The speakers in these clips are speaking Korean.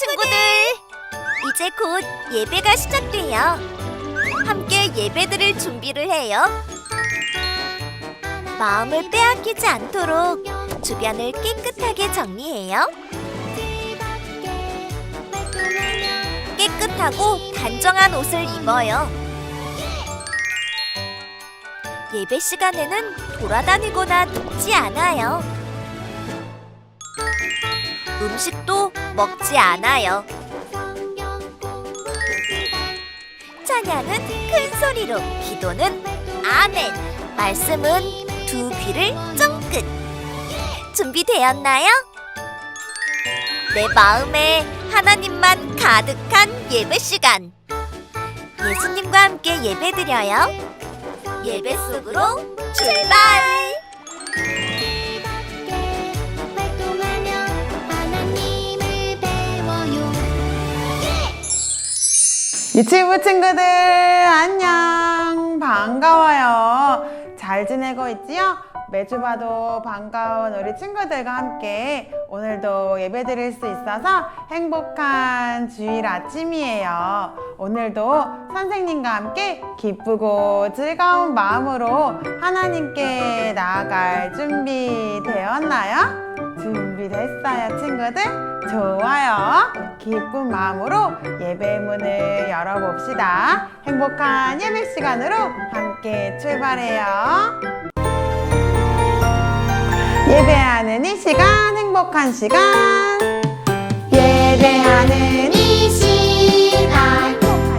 친구들! 이제 곧 예배가 시작돼요. 함께 예배드릴 준비를 해요. 마음을 빼앗기지 않도록 주변을 깨끗하게 정리해요. 깨끗하고 단정한 옷을 입어요. 예배 시간에는 돌아다니거나 눕지 않아요. 음식도 먹지 않아요. 찬양은 큰 소리로, 기도는 아멘, 말씀은 두 귀를 쫑긋. 준비되었나요? 내 마음에 하나님만 가득한 예배 시간. 예수님과 함께 예배드려요. 예배 속으로 출발! 유치부 친구들 안녕, 반가워요. 잘 지내고 있지요? 매주 봐도 반가운 우리 친구들과 함께 오늘도 예배 드릴 수 있어서 행복한 주일 아침이에요. 오늘도 선생님과 함께 기쁘고 즐거운 마음으로 하나님께 나아갈 준비 되었나요? 준비됐어요, 친구들? 좋아요. 기쁜 마음으로 예배 문을 열어봅시다. 행복한 예배 시간으로 함께 출발해요. 예배하는 이 시간, 행복한 시간. 예배하는 이 시간,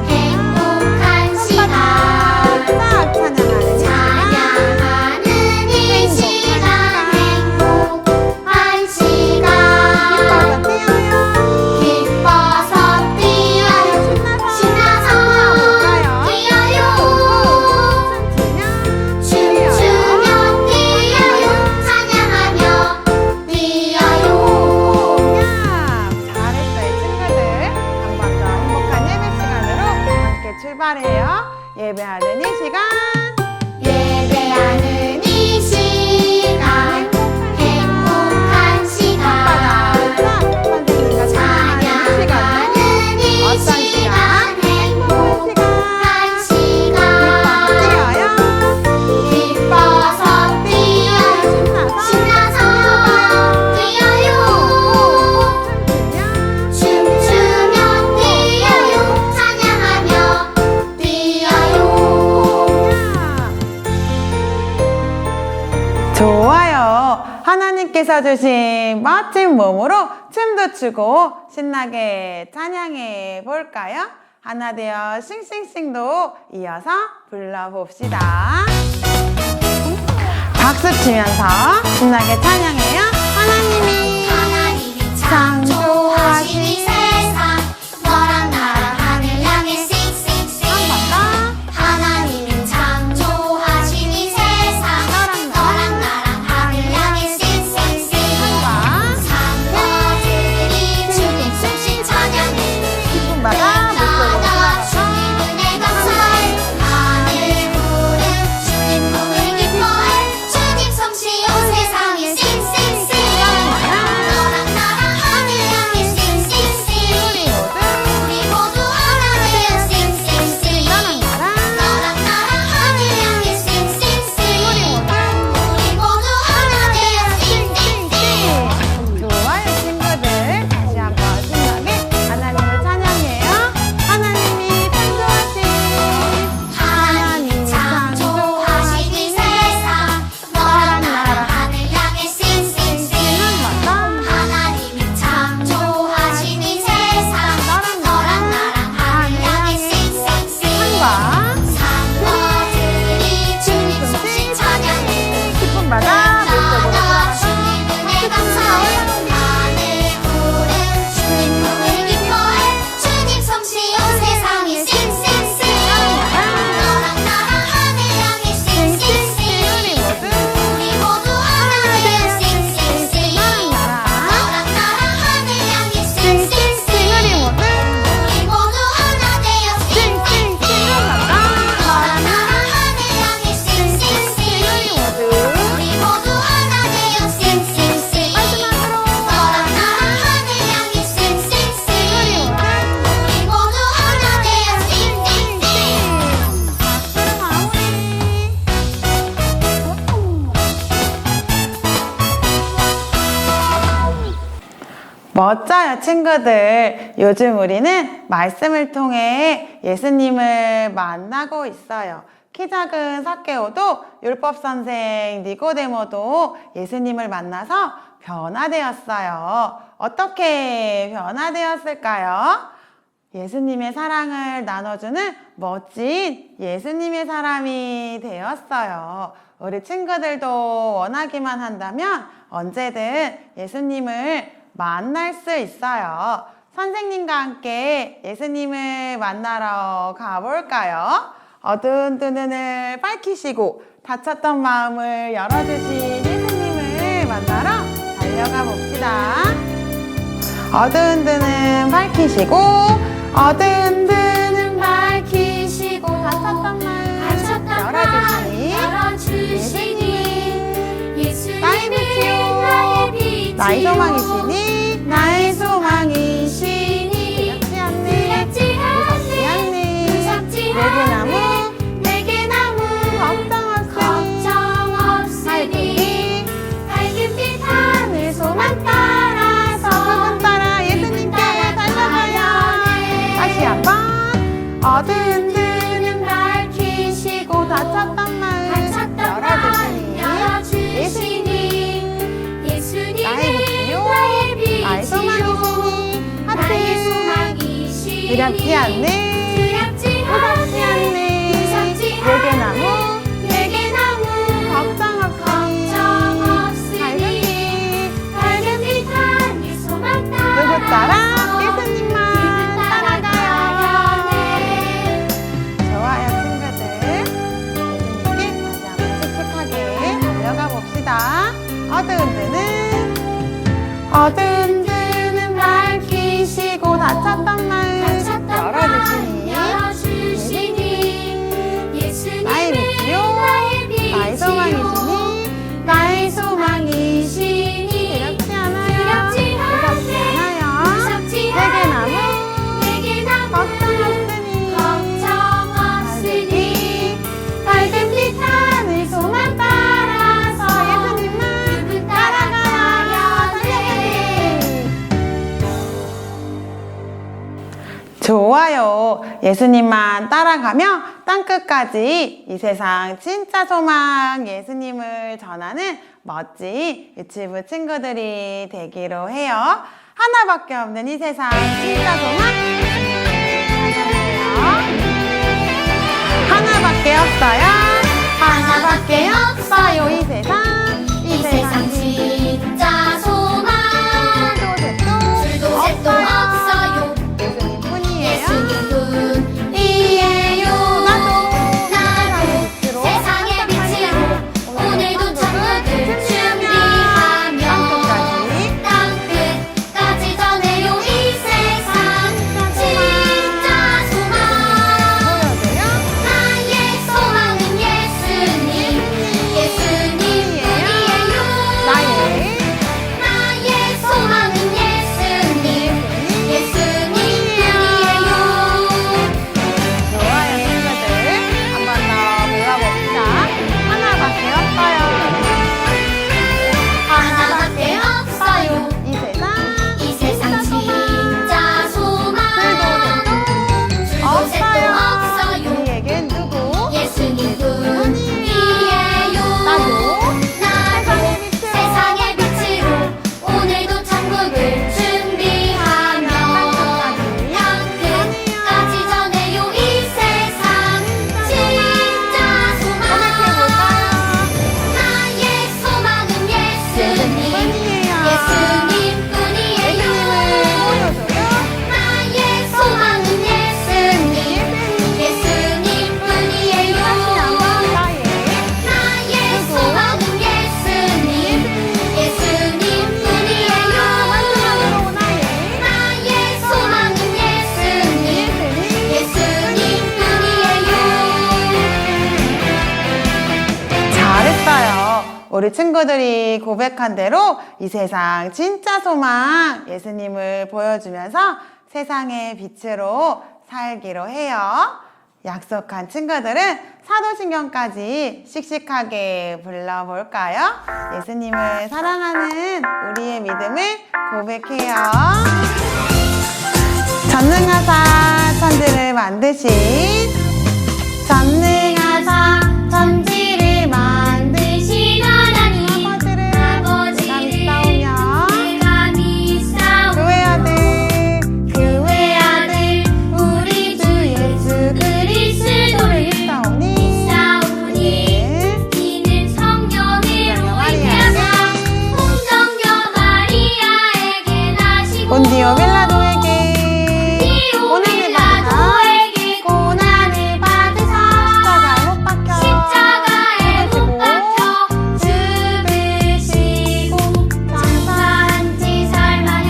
행복한 시간. 찬양하는 이 시간, 행복한 시간. 기뻐서 뛰어요. 신나서 뛰어요. 춤추며 뛰어요. 찬양하며 뛰어요. 잘했어요, 친구들. 한 번 더 행복한 예배 시간으로 함께 출발해요. 예배하는 이 시간, 예배하는 이 시간, 행복한 시간. 선생님과 찬양하는 이 시간, 행복한 시간. 기뻐서 뛰어요. 신나서 뛰어요. 춤추며 뛰어요. 찬양하며 뛰어요. 좋아요. 하나님께서 주신 멋진 몸으로 춤도 추고 신나게 찬양해 볼까요? 하나 되어 싱싱싱도 이어서 불러봅시다. 박수 치면서 신나게 찬양해요. 하나님이 창조하신 이 세상, 너랑 나랑 하늘 향해 싱싱싱. 한 번 더. 하나님이 창조하신 이 세상, 너랑 나랑 하늘 향해 싱싱싱. 산거들이 주님 숨쉰 찬양을 기쁨받아 나가 주님 은혜 감사. 하늘 구름 주님 꿈을 기뻐해. 주님 솜씨 온 세상에 싱싱싱. 멋져요, 친구들. 요즘 우리는 말씀을 통해 예수님을 만나고 있어요. 키 작은 삭개오도 율법선생 니고데모도 예수님을 만나서 변화되었어요. 어떻게 변화되었을까요? 예수님의 사랑을 나눠주는 멋진 예수님의 사람이 되었어요. 우리 친구들도 원하기만 한다면 언제든 예수님을 만날 수 있어요. 선생님과 함께 예수님을 만나러 가볼까요? 어두운 두 눈을 밝히시고 다쳤던 마음을 열어주신 예수님을 만나러 달려가 봅시다. 어두운 두 눈 밝히시고 어두운 두 눈 밝히시고 다쳤던 마음 열어주시니 예수님이 나의 소망이시니 나의 소망이시니 두렵지 않네 내게 나무 걱정 없으니 밝은 빛 하늘 소망 따라서 소망 따라 예수님께 달려가요. 다시 한번 어두운 두 눈 밝히시고 다쳤던 마음 열어주시니 나의 빛이요 나의 소망이시니 두렵지 않네 내게 나무 걱정 없으니 밝은 빛 하늘 소망 따라 누구 따라? 예수님만 따라가요. 좋아요, 친구들. 예수님께 다시 한번 씩씩하게 달려가 봅시다. 어두운 두 눈 밝히시고 다쳤던 마음 열어주시니 나의 빛이요 나의 소망이시니 두렵지 않아요 내게 나무 걱정 없으니 밝은 빛 하늘 소망 따라서 예수님만 따라가요. 좋아요. 예수님만 따라가며 땅끝까지 이 세상 진짜 소망 예수님을 전하는 멋진 유치부 친구들이 되기로 해요. 하나밖에 없는 이 세상 진짜 소망 하나밖에 없어요. 하나밖에 없어요. 이 세상 진짜 소망 둘도 셋도 없어요 예수님뿐이에요 나도 세상의 빛으로 오늘도 천국을 준비하며 땅끝까지 전해요 이 세상 진짜 소망 나의 소망은 예수님뿐이에요 나의 소망은 예수님뿐이에요 좋아요, 친구들. 한 번 더 불러봅시다. 하나밖에 없어요. 하나밖에 없어요 이 이 세상 진짜 소망 줄도 셋도 없어요 우리에겐 누구? 예수님뿐이에요 나도 세상의 빛으로 오늘도 천국을 준비하며 땅끝까지 전해요 이 세상 진짜 소망 나의 소망은 예수님뿐이에요 나의 소망은 예수님뿐이에요 나의 소망은 예수님뿐이에요 나의 소망은 예수님뿐이에요 잘했어요. 우리 친구들이 고백한 대로 이 세상 진짜 소망 예수님을 보여주면서 세상의 빛으로 살기로 해요. 약속한 친구들은 사도신경까지 씩씩하게 불러볼까요? 예수님을 사랑하는 우리의 믿음을 고백해요. 전능하사 천지를 만드신 전능하사 천지를 만드신 하나님 아버지를 아버지를 내가 믿사오며 그의 아들 우리 주 예수 그리스도를 믿사오니 이는 성령의 의지하사 홍정녀 마리아에게 나시고 본디오 빌라도에게 빌라도에게 고난을 받으사 십자가에 못 박혀 죽으시고 장사한 지 사흘 만에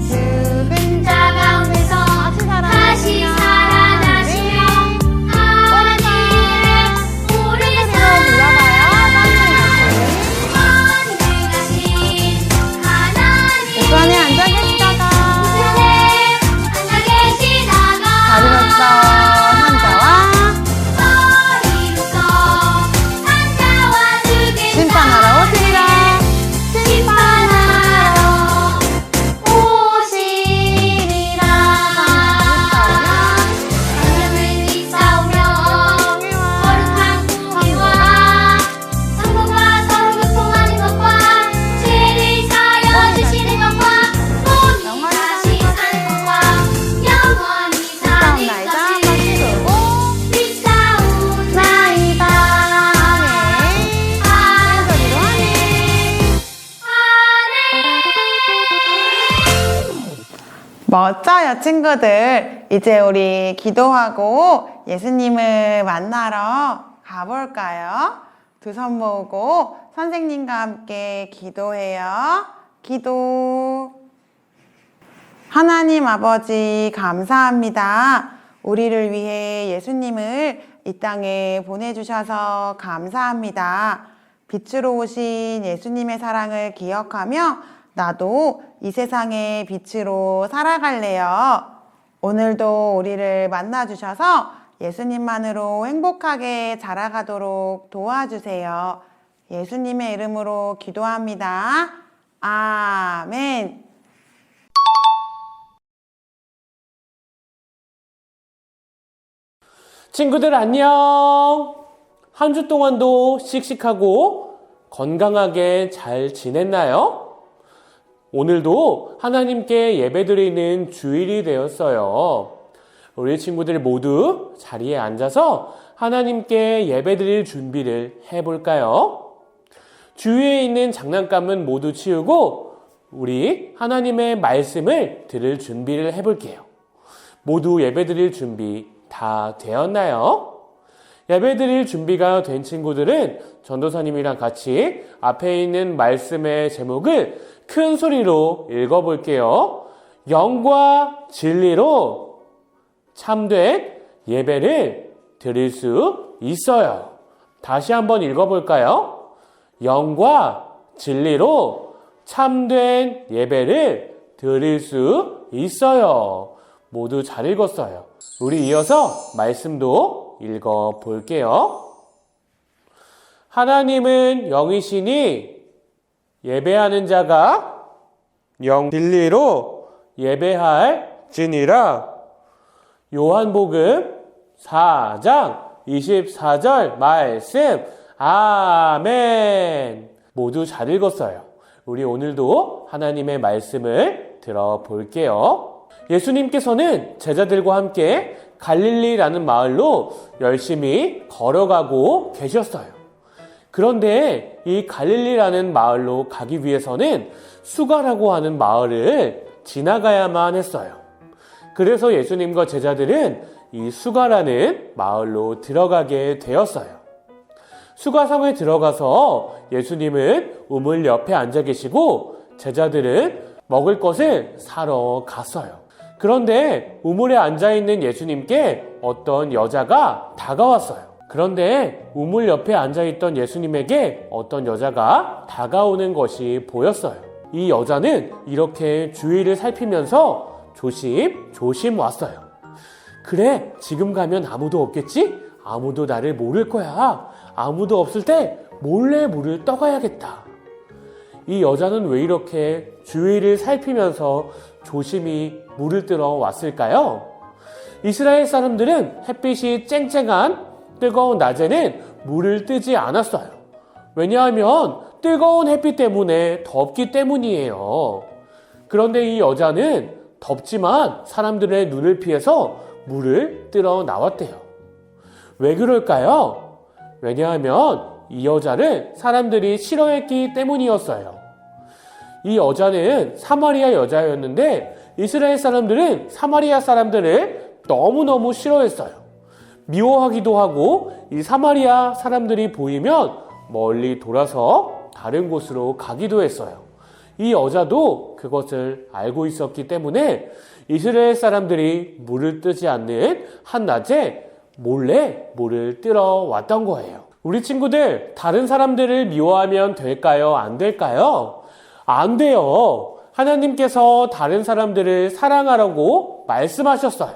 죽은 자 가운데서 다시 살아나시며 하나님의 오래사 만능하신 하나님 우편에 앉아 계시다가 앉아 계시다가 자리로서 산자와 심판하러 오시리라. 멋져요, 친구들. 이제 우리 기도하고 예수님을 만나러 가볼까요? 두 손 모으고 선생님과 함께 기도해요. 기도. 하나님 아버지, 감사합니다. 우리를 위해 예수님을 이 땅에 보내주셔서 감사합니다. 빛으로 오신 예수님의 사랑을 기억하며 나도 이 세상의 빛으로 살아갈래요. 오늘도 우리를 만나주셔서 예수님만으로 행복하게 자라가도록 도와주세요. 예수님의 이름으로 기도합니다. 아멘. 친구들 안녕. 한 주 동안도 씩씩하고 건강하게 잘 지냈나요? 오늘도 하나님께 예배드리는 주일이 되었어요. 우리 친구들 모두 자리에 앉아서 하나님께 예배드릴 준비를 해볼까요? 주위에 있는 장난감은 모두 치우고 우리 하나님의 말씀을 들을 준비를 해볼게요. 모두 예배드릴 준비 다 되었나요? 예배드릴 준비가 된 친구들은 전도사님이랑 같이 앞에 있는 말씀의 제목을 큰 소리로 읽어볼게요. 영과 진리로 참된 예배를 드릴 수 있어요. 다시 한번 읽어볼까요? 영과 진리로 참된 예배를 드릴 수 있어요. 모두 잘 읽었어요. 우리 이어서 말씀도 읽어볼게요. 하나님은 영이시니 예배하는 자가 영 진리로 예배할지니라. 요한복음 4장 24절 말씀. 아멘. 모두 잘 읽었어요. 우리 오늘도 하나님의 말씀을 들어볼게요. 예수님께서는 제자들과 함께 갈릴리라는 마을로 열심히 걸어가고 계셨어요. 그런데 이 갈릴리라는 마을로 가기 위해서는 수가라고 하는 마을을 지나가야만 했어요. 그래서 예수님과 제자들은 이 수가라는 마을로 들어가게 되었어요. 수가성에 들어가서 예수님은 우물 옆에 앉아 계시고 제자들은 먹을 것을 사러 갔어요. 그런데 우물에 앉아있는 예수님께 어떤 여자가 다가왔어요. 그런데 우물 옆에 앉아있던 예수님에게 어떤 여자가 다가오는 것이 보였어요. 이 여자는 이렇게 주위를 살피면서 조심 왔어요. 그래, 지금 가면 아무도 없겠지? 아무도 나를 모를 거야. 아무도 없을 때 몰래 물을 떠가야겠다. 이 여자는 왜 이렇게 주위를 살피면서 조심히 물을 뜨러 왔을까요? 이스라엘 사람들은 햇빛이 쨍쨍한 뜨거운 낮에는 물을 뜨지 않았어요. 왜냐하면 뜨거운 햇빛 때문에 덥기 때문이에요. 그런데 이 여자는 덥지만 사람들의 눈을 피해서 물을 뜨러 나왔대요. 왜 그럴까요? 왜냐하면 이 여자를 사람들이 싫어했기 때문이었어요. 이 여자는 사마리아 여자였는데 이스라엘 사람들은 사마리아 사람들을 너무너무 싫어했어요. 미워하기도 하고 이 사마리아 사람들이 보이면 멀리 돌아서 다른 곳으로 가기도 했어요. 이 여자도 그것을 알고 있었기 때문에 이스라엘 사람들이 물을 뜨지 않는 한낮에 몰래 물을 뜨러 왔던 거예요. 우리 친구들, 다른 사람들을 미워하면 될까요? 안 될까요? 안 돼요. 하나님께서 다른 사람들을 사랑하라고 말씀하셨어요.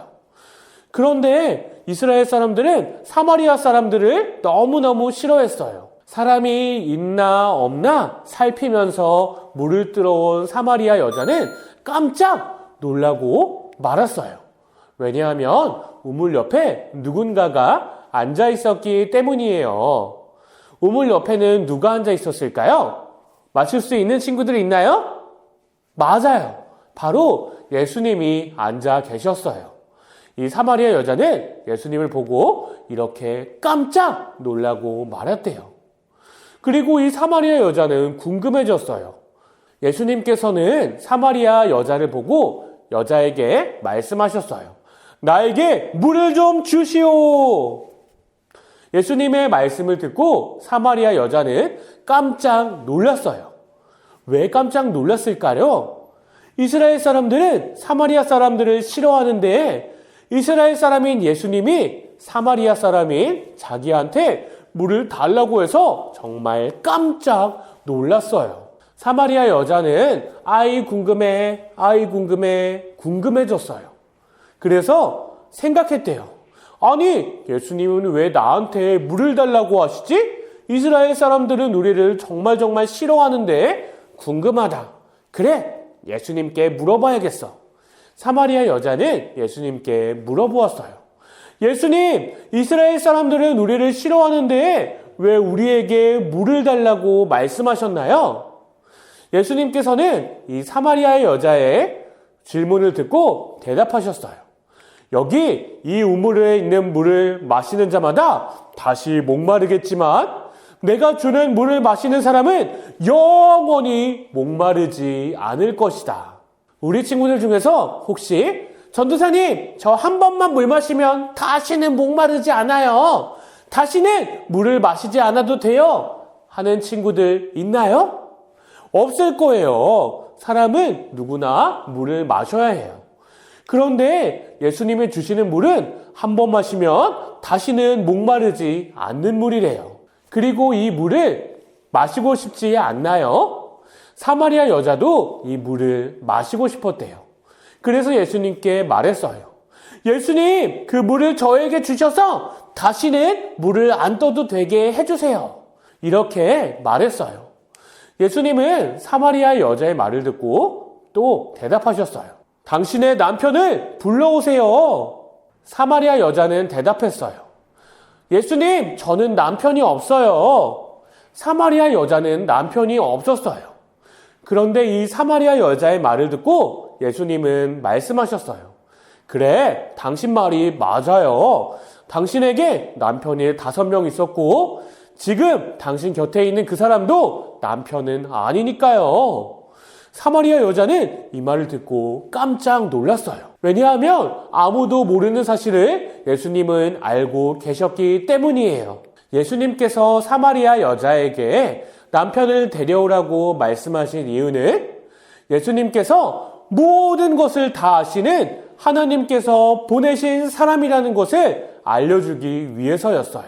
그런데 이스라엘 사람들은 사마리아 사람들을 너무너무 싫어했어요. 사람이 있나 없나 살피면서 물을 뜨러 온 사마리아 여자는 깜짝 놀라고 말았어요. 왜냐하면 우물 옆에 누군가가 앉아 있었기 때문이에요. 우물 옆에는 누가 앉아 있었을까요? 맞출 수 있는 친구들 있나요? 맞아요. 바로 예수님이 앉아 계셨어요. 이 사마리아 여자는 예수님을 보고 이렇게 깜짝 놀라고 말았대요. 그리고 이 사마리아 여자는 궁금해졌어요. 예수님께서는 사마리아 여자를 보고 여자에게 말씀하셨어요. 나에게 물을 좀 주시오. 예수님의 말씀을 듣고 사마리아 여자는 깜짝 놀랐어요. 왜 깜짝 놀랐을까요? 이스라엘 사람들은 사마리아 사람들을 싫어하는데 이스라엘 사람인 예수님이 사마리아 사람인 자기한테 물을 달라고 해서 정말 깜짝 놀랐어요. 사마리아 여자는 아이 궁금해 궁금해졌어요. 그래서 생각했대요. 아니, 예수님은 왜 나한테 물을 달라고 하시지? 이스라엘 사람들은 우리를 정말 싫어하는데 궁금하다. 그래, 예수님께 물어봐야겠어. 사마리아 여자는 예수님께 물어보았어요. 예수님, 이스라엘 사람들은 우리를 싫어하는데 왜 우리에게 물을 달라고 말씀하셨나요? 예수님께서는 이 사마리아 여자의 질문을 듣고 대답하셨어요. 여기 이 우물에 있는 물을 마시는 자마다 다시 목마르겠지만 내가 주는 물을 마시는 사람은 영원히 목마르지 않을 것이다. 우리 친구들 중에서 혹시 전도사님, 저 한 번만 물 마시면 다시는 목마르지 않아요. 다시는 물을 마시지 않아도 돼요. 하는 친구들 있나요? 없을 거예요. 사람은 누구나 물을 마셔야 해요. 그런데 예수님이 주시는 물은 한 번 마시면 다시는 목마르지 않는 물이래요. 그리고 이 물을 마시고 싶지 않나요? 사마리아 여자도 이 물을 마시고 싶었대요. 그래서 예수님께 말했어요. 예수님, 그 물을 저에게 주셔서 다시는 물을 안 떠도 되게 해주세요. 이렇게 말했어요. 예수님은 사마리아 여자의 말을 듣고 또 대답하셨어요. 당신의 남편을 불러오세요. 사마리아 여자는 대답했어요. 예수님, 저는 남편이 없어요. 사마리아 여자는 남편이 없었어요. 그런데 이 사마리아 여자의 말을 듣고 예수님은 말씀하셨어요. 그래, 당신 말이 맞아요. 당신에게 남편이 5명 있었고 지금 당신 곁에 있는 그 사람도 남편은 아니니까요. 사마리아 여자는 이 말을 듣고 깜짝 놀랐어요. 왜냐하면 아무도 모르는 사실을 예수님은 알고 계셨기 때문이에요. 예수님께서 사마리아 여자에게 남편을 데려오라고 말씀하신 이유는 예수님께서 모든 것을 다 아시는 하나님께서 보내신 사람이라는 것을 알려주기 위해서였어요.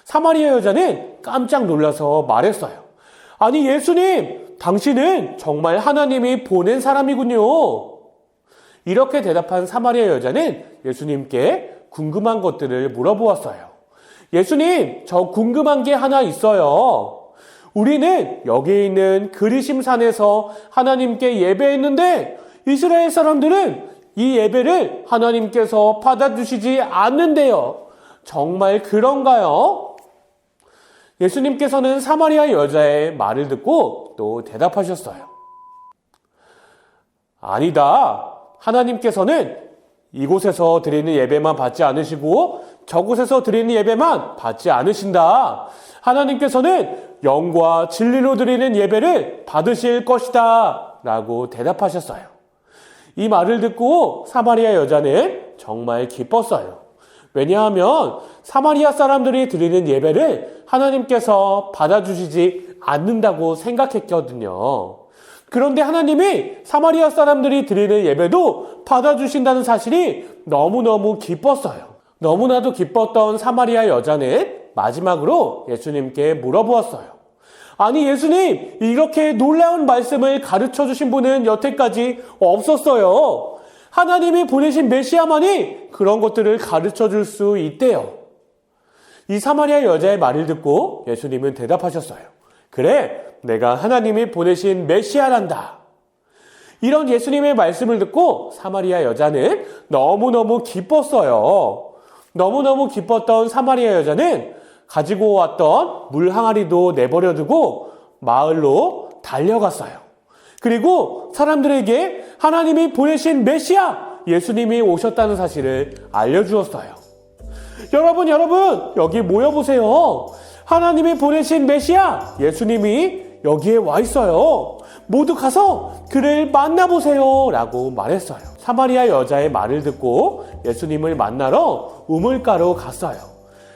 사마리아 여자는 깜짝 놀라서 말했어요. 아니, 예수님, 당신은 정말 하나님이 보낸 사람이군요. 이렇게 대답한 사마리아 여자는 예수님께 궁금한 것들을 물어보았어요. 예수님, 저 궁금한 게 하나 있어요. 우리는 여기 있는 그리심산에서 하나님께 예배했는데 이스라엘 사람들은 이 예배를 하나님께서 받아주시지 않는데요. 정말 그런가요? 예수님께서는 사마리아 여자의 말을 듣고 또 대답하셨어요. 아니다. 하나님께서는 이곳에서 드리는 예배만 받지 않으시고 저곳에서 드리는 예배만 받지 않으신다. 하나님께서는 영과 진리로 드리는 예배를 받으실 것이다. 라고 대답하셨어요. 이 말을 듣고 사마리아 여자는 정말 기뻤어요. 왜냐하면 사마리아 사람들이 드리는 예배를 하나님께서 받아주시지 않는다고 생각했거든요. 그런데 하나님이 사마리아 사람들이 드리는 예배도 받아주신다는 사실이 너무너무 기뻤어요. 너무나도 기뻤던 사마리아 여자는 마지막으로 예수님께 물어보았어요. 아니 예수님, 이렇게 놀라운 말씀을 가르쳐 주신 분은 여태까지 없었어요. 하나님이 보내신 메시아만이 그런 것들을 가르쳐 줄 수 있대요. 이 사마리아 여자의 말을 듣고 예수님은 대답하셨어요. 그래, 내가 하나님이 보내신 메시아란다. 이런 예수님의 말씀을 듣고 사마리아 여자는 너무너무 기뻤어요. 너무너무 기뻤던 사마리아 여자는 가지고 왔던 물 항아리도 내버려 두고 마을로 달려갔어요. 그리고 사람들에게 하나님이 보내신 메시아 예수님이 오셨다는 사실을 알려주었어요. 여러분 여기 모여보세요. 하나님이 보내신 메시아 예수님이 여기에 와 있어요. 모두 가서 그를 만나보세요 라고 말했어요. 사마리아 여자의 말을 듣고 예수님을 만나러 우물가로 갔어요.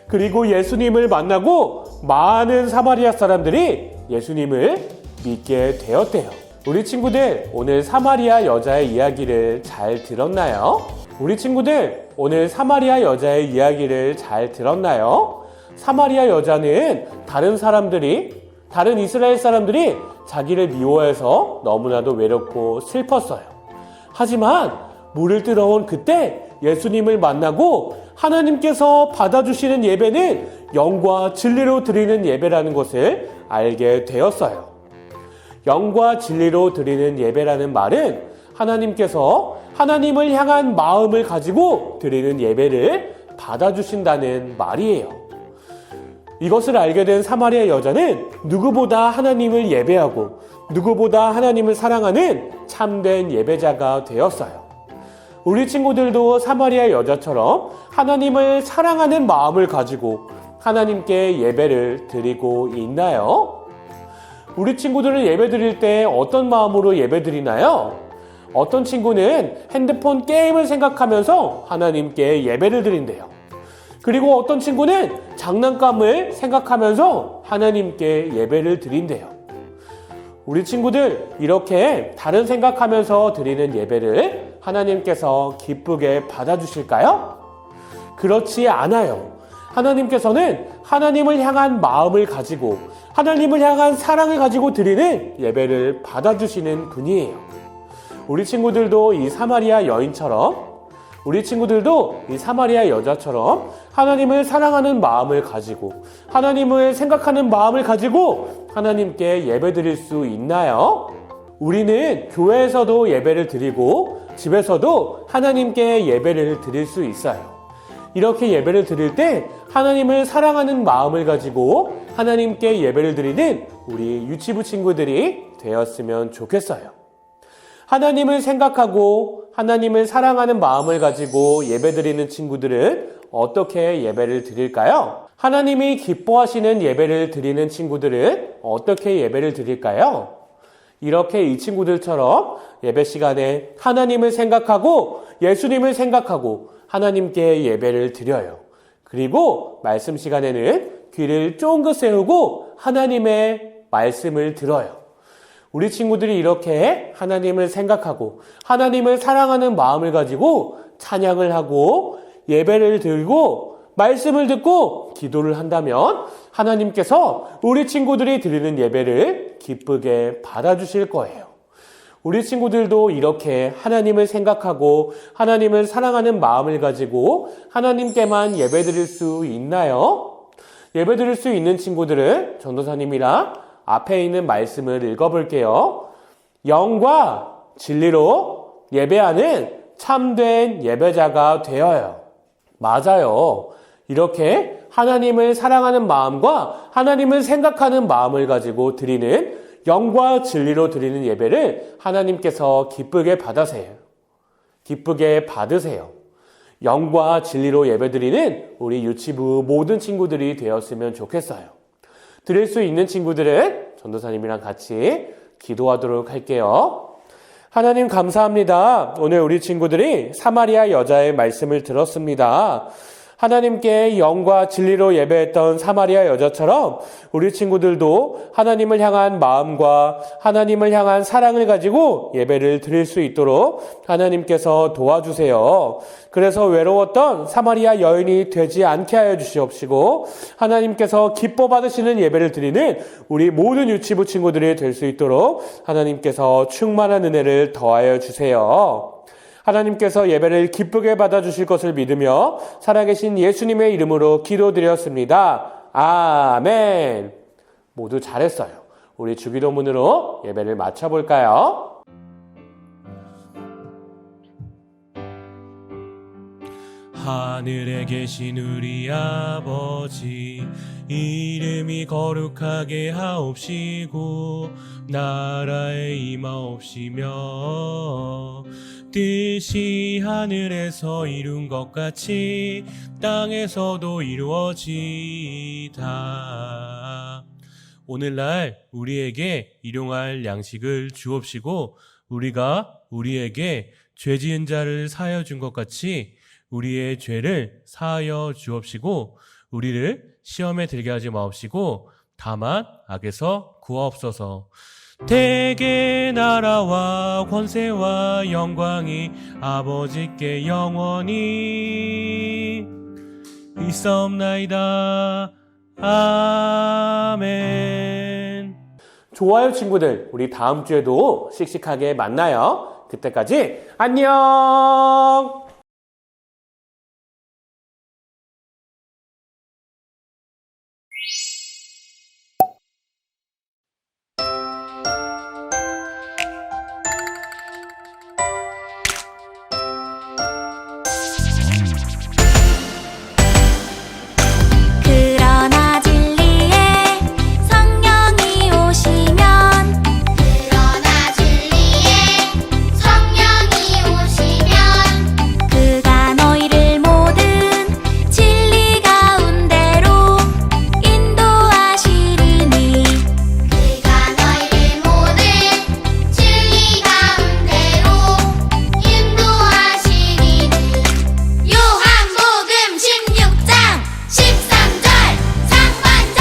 그리고 예수님을 만나고 많은 사마리아 사람들이 예수님을 믿게 되었대요. 우리 친구들, 오늘 사마리아 여자의 이야기를 잘 들었나요? 우리 친구들, 오늘 사마리아 여자의 이야기를 잘 들었나요? 사마리아 여자는 다른 이스라엘 사람들이 자기를 미워해서 너무나도 외롭고 슬펐어요. 하지만 물을 들어온 그때 예수님을 만나고 하나님께서 받아주시는 예배는 영과 진리로 드리는 예배라는 것을 알게 되었어요. 영과 진리로 드리는 예배라는 말은 하나님께서 하나님을 향한 마음을 가지고 드리는 예배를 받아주신다는 말이에요. 이것을 알게 된 사마리아 여자는 누구보다 하나님을 예배하고 누구보다 하나님을 사랑하는 참된 예배자가 되었어요. 우리 친구들도 사마리아 여자처럼 하나님을 사랑하는 마음을 가지고 하나님께 예배를 드리고 있나요? 우리 친구들은 예배 드릴 때 어떤 마음으로 예배 드리나요? 어떤 친구는 핸드폰 게임을 생각하면서 하나님께 예배를 드린대요. 그리고 어떤 친구는 장난감을 생각하면서 하나님께 예배를 드린대요. 우리 친구들, 이렇게 다른 생각하면서 드리는 예배를 하나님께서 기쁘게 받아주실까요? 그렇지 않아요. 하나님께서는 하나님을 향한 마음을 가지고 하나님을 향한 사랑을 가지고 드리는 예배를 받아주시는 분이에요. 우리 친구들도 이 사마리아 여인처럼, 우리 친구들도 이 사마리아 여자처럼 하나님을 사랑하는 마음을 가지고 하나님을 생각하는 마음을 가지고 하나님께 예배 드릴 수 있나요? 우리는 교회에서도 예배를 드리고 집에서도 하나님께 예배를 드릴 수 있어요. 이렇게 예배를 드릴 때 하나님을 사랑하는 마음을 가지고 하나님께 예배를 드리는 우리 유치부 친구들이 되었으면 좋겠어요. 하나님을 생각하고 하나님을 사랑하는 마음을 가지고 예배드리는 친구들은 어떻게 예배를 드릴까요? 하나님이 기뻐하시는 예배를 드리는 친구들은 어떻게 예배를 드릴까요? 이렇게 이 친구들처럼 예배 시간에 하나님을 생각하고 예수님을 생각하고 하나님께 예배를 드려요. 그리고 말씀 시간에는 귀를 쫑긋 세우고 하나님의 말씀을 들어요. 우리 친구들이 이렇게 하나님을 생각하고 하나님을 사랑하는 마음을 가지고 찬양을 하고 예배를 드리고 말씀을 듣고 기도를 한다면 하나님께서 우리 친구들이 드리는 예배를 기쁘게 받아주실 거예요. 우리 친구들도 이렇게 하나님을 생각하고 하나님을 사랑하는 마음을 가지고 하나님께만 예배드릴 수 있나요? 예배드릴 수 있는 친구들은 전도사님이랑 앞에 있는 말씀을 읽어볼게요. 영과 진리로 예배하는 참된 예배자가 되어요. 맞아요. 이렇게 하나님을 사랑하는 마음과 하나님을 생각하는 마음을 가지고 드리는 영과 진리로 드리는 예배를 하나님께서 기쁘게 받으세요. 기쁘게 받으세요. 영과 진리로 예배드리는 우리 유치부 모든 친구들이 되었으면 좋겠어요. 드릴 수 있는 친구들은 전도사님이랑 같이 기도하도록 할게요. 하나님 감사합니다. 오늘 우리 친구들이 사마리아 여자의 말씀을 들었습니다. 하나님께 영과 진리로 예배했던 사마리아 여자처럼 우리 친구들도 하나님을 향한 마음과 하나님을 향한 사랑을 가지고 예배를 드릴 수 있도록 하나님께서 도와주세요. 그래서 외로웠던 사마리아 여인이 되지 않게 하여 주시옵시고 하나님께서 기뻐 받으시는 예배를 드리는 우리 모든 유치부 친구들이 될 수 있도록 하나님께서 충만한 은혜를 더하여 주세요. 하나님께서 예배를 기쁘게 받아주실 것을 믿으며 살아계신 예수님의 이름으로 기도드렸습니다. 아멘. 모두 잘했어요. 우리 주기도문으로 예배를 마쳐볼까요? 하늘에 계신 우리 아버지 이름이 거룩하게 하옵시고 나라에 임하옵시며 뜻이 하늘에서 이룬 것 같이 땅에서도 이루어지이다. 오늘날 우리에게 일용할 양식을 주옵시고 우리가 우리에게 죄 지은 자를 사하여 준 것 같이 우리의 죄를 사하여 주옵시고 우리를 시험에 들게 하지 마옵시고 다만 악에서 구하옵소서. 대개 나라와 권세와 영광이 아버지께 영원히 있사옵나이다. 아멘. 좋아요 친구들, 우리 다음 주에도 씩씩하게 만나요. 그때까지 안녕. 그러나 진리의 성령이 오시면 그러나 진리의 성령이 오시면 그가 너희를 모든 진리 가운데로 인도하시리니 그가 너희를 모든 진리 가운데로 인도하시리니 요한복음 16장 13절 상반절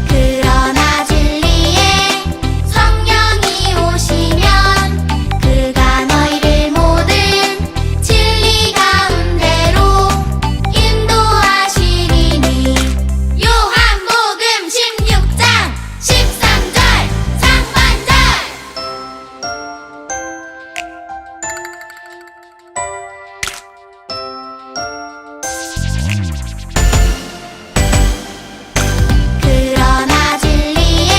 그러나 진리의 성령이 오시면 그가 너희를 모든 진리 가운데로 인도하시리니 요한복음 16장 13절 상반절 그러나 진리의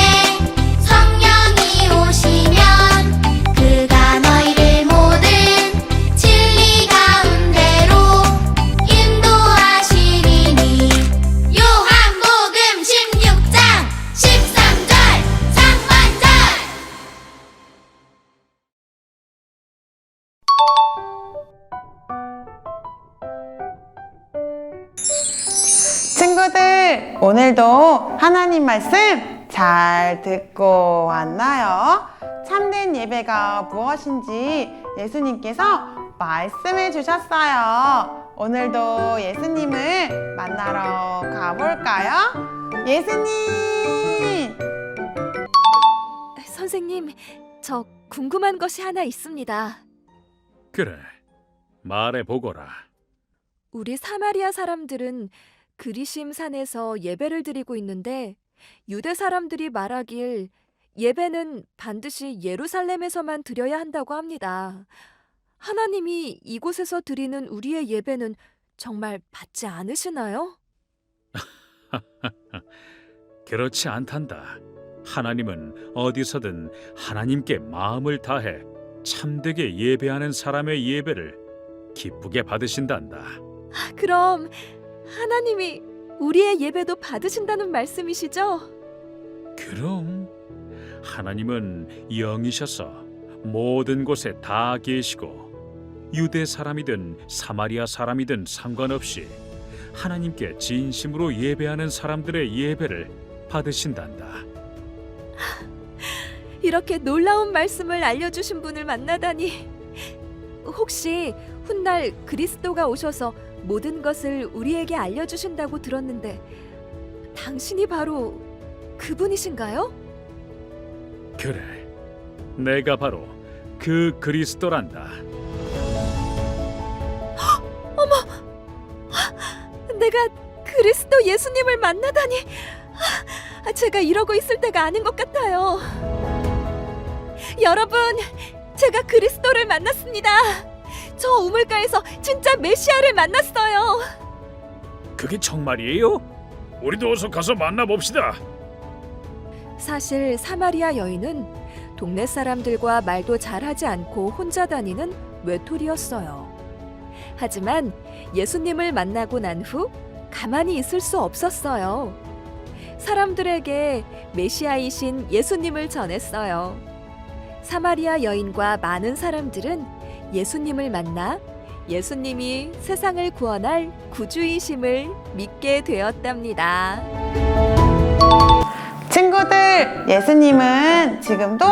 성령이 오시면 그가 너희를 모든 진리 가운데로 인도하시리니 요한복음 16장 13절 상반절 친구들, 오늘도 하나님 말씀 잘 듣고 왔나요? 참된 예배가 무엇인지 예수님께서 말씀해 주셨어요. 오늘도 예수님을 만나러 가볼까요? 예수님! 선생님, 저 궁금한 것이 하나 있습니다. 그래, 말해보거라. 우리 사마리아 사람들은 그리심 산에서 예배를 드리고 있는데 유대 사람들이 말하길 예배는 반드시 예루살렘에서만 드려야 한다고 합니다. 하나님이 이곳에서 드리는 우리의 예배는 정말 받지 않으시나요? 그렇지 않단다. 하나님은 어디서든 하나님께 마음을 다해 참되게 예배하는 사람의 예배를 기쁘게 받으신단다. 그럼 하나님이 우리의 예배도 받으신다는 말씀이시죠? 그럼 하나님은 영이셔서 모든 곳에 다 계시고 유대 사람이든 사마리아 사람이든 상관없이 하나님께 진심으로 예배하는 사람들의 예배를 받으신단다. 이렇게 놀라운 말씀을 알려주신 분을 만나다니. 혹시 훗날 그리스도가 오셔서 모든 것을 우리에게 알려주신다고 들었는데 당신이 바로 그분이신가요? 그래, 내가 바로 그 그리스도란다. 내가 그리스도 예수님을 만나다니. 제가 이러고 있을 때가 아닌 것 같아요. 여러분, 제가 그리스도를 만났습니다. 저 우물가에서 진짜 메시아를 만났어요. 그게 정말이에요? 우리도 어서 가서 만나봅시다. 사실 사마리아 여인은 동네 사람들과 말도 잘하지 않고 혼자 다니는 외톨이였어요. 하지만 예수님을 만나고 난 후 가만히 있을 수 없었어요. 사람들에게 메시아이신 예수님을 전했어요. 사마리아 여인과 많은 사람들은 예수님을 만나 예수님이 세상을 구원할 구주이심을 믿게 되었답니다. 친구들, 예수님은 지금도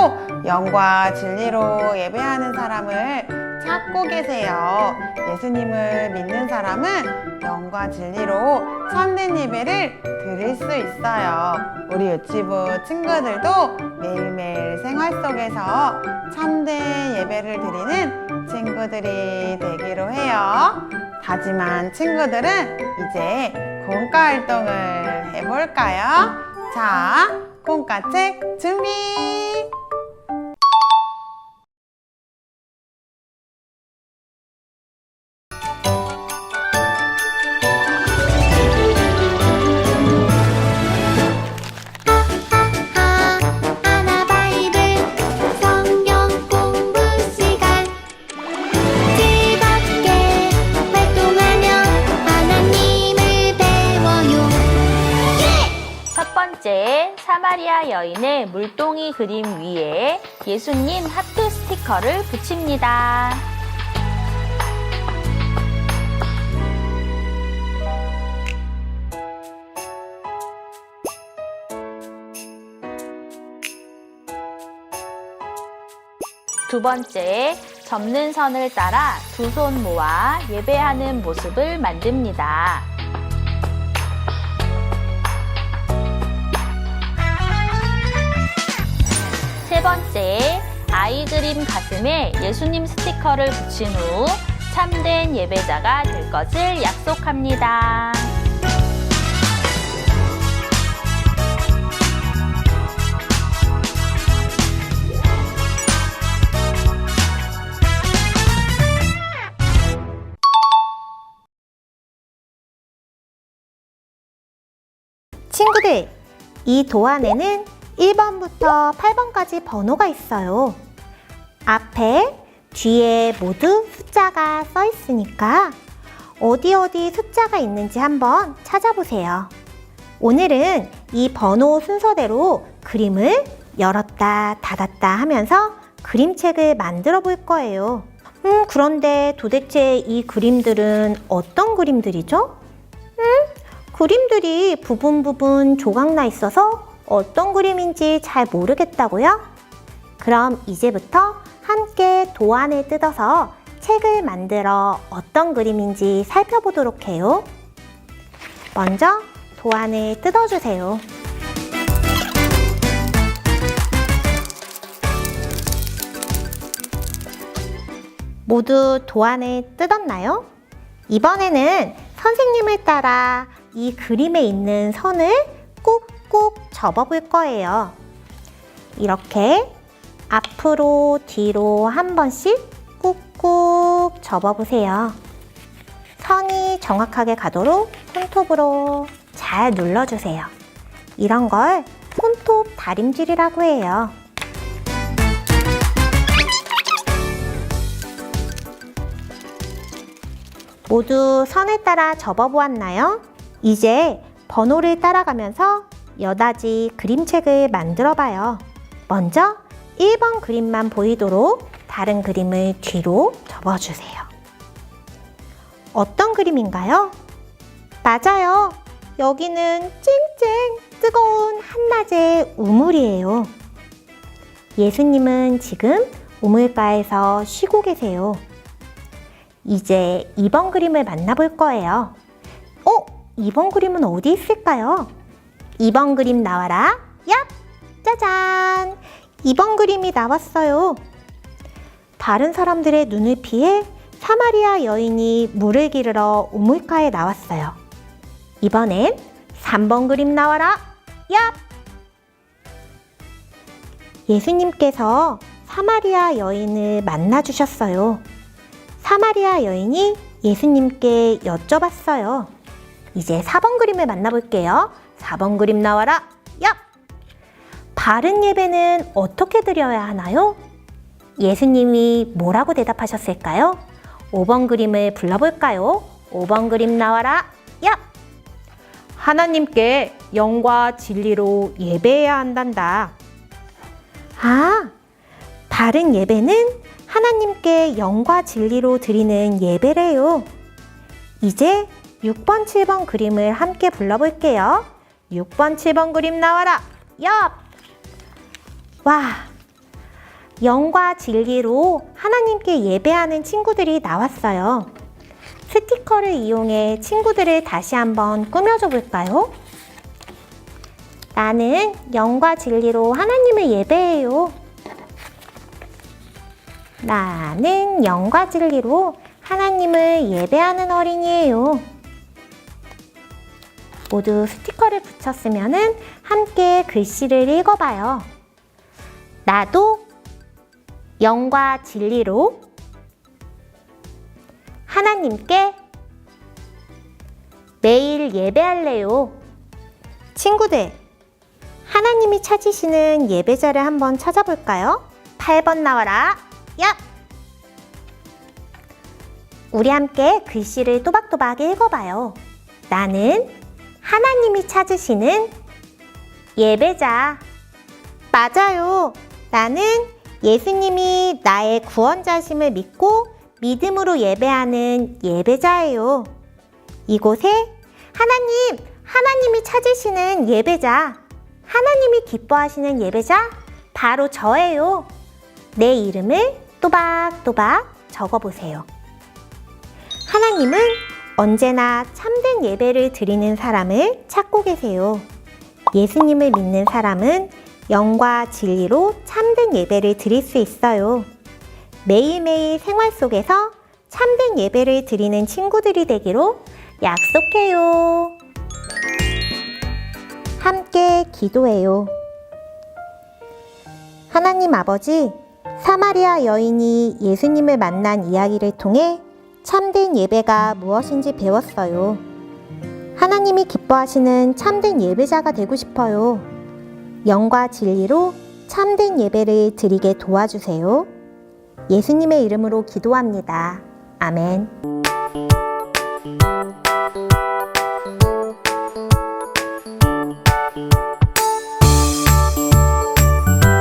영과 진리로 예배하는 사람을 찾고 계세요. 예수님을 믿는 사람은 영과 진리로 참된 예배를 드릴 수 있어요. 우리 유치부 친구들도 매일매일 생활 속에서 참된 예배를 드리는 친구들이 되기로 해요. 하지만 친구들은 이제 공과 활동을 해볼까요? 자, 공과책 준비! 하나 바이블 성경 공부 시간 즐겁게 활동하며 하나님을 배워요. 첫 번째, 사마리아 여인의 물동이 그림 위에 예수님 하트 스티커를 붙입니다. 두 번째, 접는 선을 따라 두 손 모아 예배하는 모습을 만듭니다. 세 번째, 아이 그림 가슴에 예수님 스티커를 붙인 후 참된 예배자가 될 것을 약속합니다. 친구들, 이 도안에는 1번부터 8번까지 번호가 있어요. 앞에, 뒤에 모두 숫자가 써 있으니까 어디 숫자가 있는지 한번 찾아보세요. 오늘은 이 번호 순서대로 그림을 열었다 닫았다 하면서 그림책을 만들어 볼 거예요. 그런데 도대체 이 그림들은 어떤 그림들이죠? 그림들이 부분 조각나 있어서 어떤 그림인지 잘 모르겠다고요? 그럼 이제부터 함께 도안을 뜯어서 책을 만들어 어떤 그림인지 살펴보도록 해요. 먼저 도안을 뜯어주세요. 모두 도안을 뜯었나요? 이번에는 선생님을 따라 이 그림에 있는 선을 꾹꾹 접어볼 거예요. 이렇게 앞으로 뒤로 한 번씩 꾹꾹 접어보세요. 선이 정확하게 가도록 손톱으로 잘 눌러주세요. 이런 걸 손톱 다림질이라고 해요. 모두 선을 따라 접어보았나요? 이제 번호를 따라가면서 여닫이 그림책을 만들어 봐요. 먼저 1번 그림만 보이도록 다른 그림을 뒤로 접어주세요. 어떤 그림인가요? 맞아요. 여기는 쨍쨍 뜨거운 한낮의 우물이에요. 예수님은 지금 우물가에서 쉬고 계세요. 이제 2번 그림을 만나볼 거예요. 2번 그림은 어디 있을까요? 2번 그림 나와라. 얍! 짜잔! 2번 그림이 나왔어요. 다른 사람들의 눈을 피해 사마리아 여인이 물을 기르러 우물가에 나왔어요. 이번엔 3번 그림 나와라. 얍! 예수님께서 사마리아 여인을 만나주셨어요. 사마리아 여인이 예수님께 여쭤봤어요. 이제 4번 그림을 만나볼게요. 4번 그림 나와라. 얍! 바른 예배는 어떻게 드려야 하나요? 예수님이 뭐라고 대답하셨을까요? 5번 그림을 불러볼까요? 5번 그림 나와라. 얍! 하나님께 영과 진리로 예배해야 한단다. 아, 바른 예배는 하나님께 영과 진리로 드리는 예배래요. 이제 6번, 7번 그림을 함께 불러볼게요. 6번, 7번 그림 나와라. 얍! 와, 영과 진리로 하나님께 예배하는 친구들이 나왔어요. 스티커를 이용해 친구들을 다시 한번 꾸며줘 볼까요? 나는 영과 진리로 하나님을 예배해요. 나는 영과 진리로 하나님을 예배하는 어린이에요. 모두 스티커를 붙였으면 함께 글씨를 읽어봐요. 나도 영과 진리로 하나님께 매일 예배할래요. 친구들, 하나님이 찾으시는 예배자를 한번 찾아볼까요? 8번 나와라. 야! 우리 함께 글씨를 또박또박 읽어봐요. 나는 하나님이 찾으시는 예배자. 맞아요. 나는 예수님이 나의 구원자심을 믿고 믿음으로 예배하는 예배자예요. 이곳에 하나님이 찾으시는 예배자, 하나님이 기뻐하시는 예배자, 바로 저예요. 내 이름을 또박또박 적어보세요. 하나님은 언제나 참된 예배를 드리는 사람을 찾고 계세요. 예수님을 믿는 사람은 영과 진리로 참된 예배를 드릴 수 있어요. 매일매일 생활 속에서 참된 예배를 드리는 친구들이 되기로 약속해요. 함께 기도해요. 하나님 아버지, 사마리아 여인이 예수님을 만난 이야기를 통해 참된 예배가 무엇인지 배웠어요. 하나님이 기뻐하시는 참된 예배자가 되고 싶어요. 영과 진리로 참된 예배를 드리게 도와주세요. 예수님의 이름으로 기도합니다. 아멘.